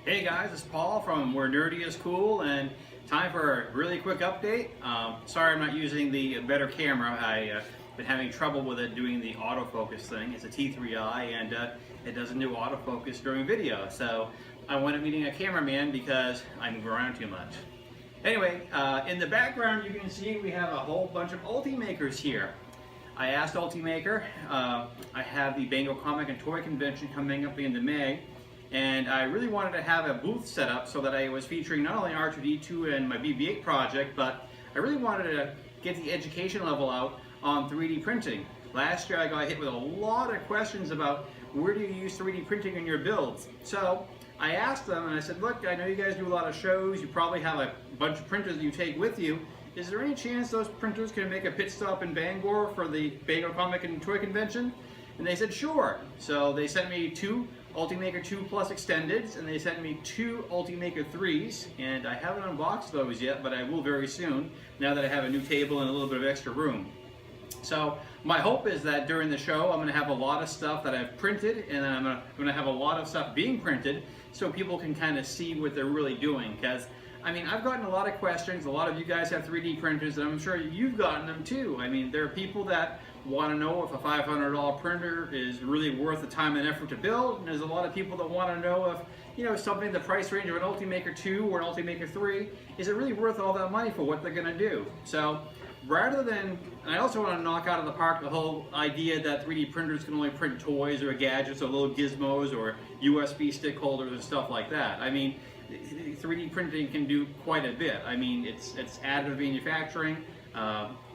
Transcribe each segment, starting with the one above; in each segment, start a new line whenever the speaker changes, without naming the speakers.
Hey guys, it's Paul from Where Nerdy is Cool, and time for a really quick update. Sorry I'm not using the better camera. I've been having trouble with it doing the autofocus thing. It's a T3i and it doesn't do autofocus during video. So I went up meeting a cameraman because I move around too much. Anyway, in the background you can see we have a whole bunch of Ultimakers here. I asked Ultimaker, I have the Bangor Comic Toy Convention coming up at the end of May, and I really wanted to have a booth set up so that I was featuring not only R2-D2 and my BB-8 project, but I really wanted to get the education level out on 3D printing. Last year I got hit with a lot of questions about where do you use 3D printing in your builds. So I asked them and I said, look, I know you guys do a lot of shows, you probably have a bunch of printers that you take with you. Is there any chance those printers can make a pit stop in Bangor for the Bangor Comic and Toy Convention? And they said sure. So they sent me two Ultimaker 2 Plus Extendeds, and they sent me two Ultimaker 3s, and I haven't unboxed those yet, but I will very soon, now that I have a new table and a little bit of extra room. So my hope is that during the show I'm going to have a lot of stuff that I've printed, and then I'm going to have a lot of stuff being printed so people can kind of see what they're really doing. Because I mean, I've gotten a lot of questions. A lot of you guys have 3D printers, and I'm sure you've gotten them too. I mean, there are people that want to know if a $500 printer is really worth the time and effort to build, and there's a lot of people that want to know if, you know, something the price range of an Ultimaker 2 or an Ultimaker 3, is it really worth all that money for what they're going to do? So rather than, and I also want to knock out of the park the whole idea that 3D printers can only print toys or gadgets or little gizmos or USB stick holders and stuff like that. I mean, 3D printing can do quite a bit. I mean, it's additive manufacturing.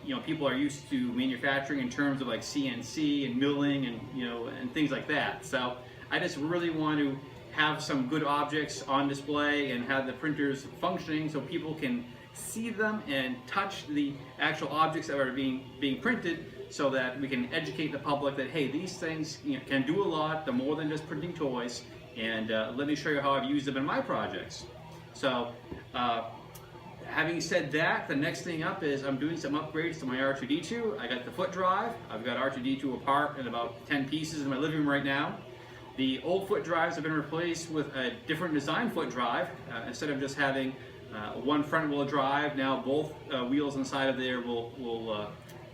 You know, people are used to manufacturing in terms of like CNC and milling and, you know, and things like that. So I just really want to have some good objects on display and have the printers functioning so people can see them and touch the actual objects that are being printed, so that we can educate the public that, hey, these things, you know, can do a lot. They're more than just printing toys, and let me show you how I've used them in my projects. So having said that, the next thing up is I'm doing some upgrades to my R2-D2. I got the foot drive. I've got R2-D2 apart in about 10 pieces in my living room right now. The old foot drives have been replaced with a different design foot drive. Instead of just having one front wheel drive, now both wheels inside of there will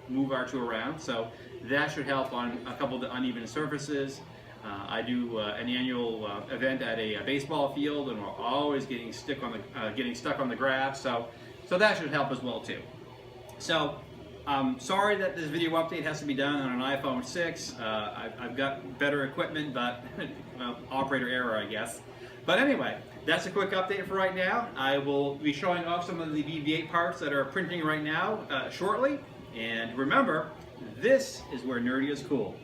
move R2 around. So that should help on a couple of the uneven surfaces. I do an annual event at a baseball field, and we're always getting stuck on the grass. So that should help as well too. So sorry that this video update has to be done on an iPhone 6. I've got better equipment, but well, operator error, I guess. But anyway, that's a quick update for right now. I will be showing off some of the BB-8 parts that are printing right now shortly. And remember, this is where nerdy is cool.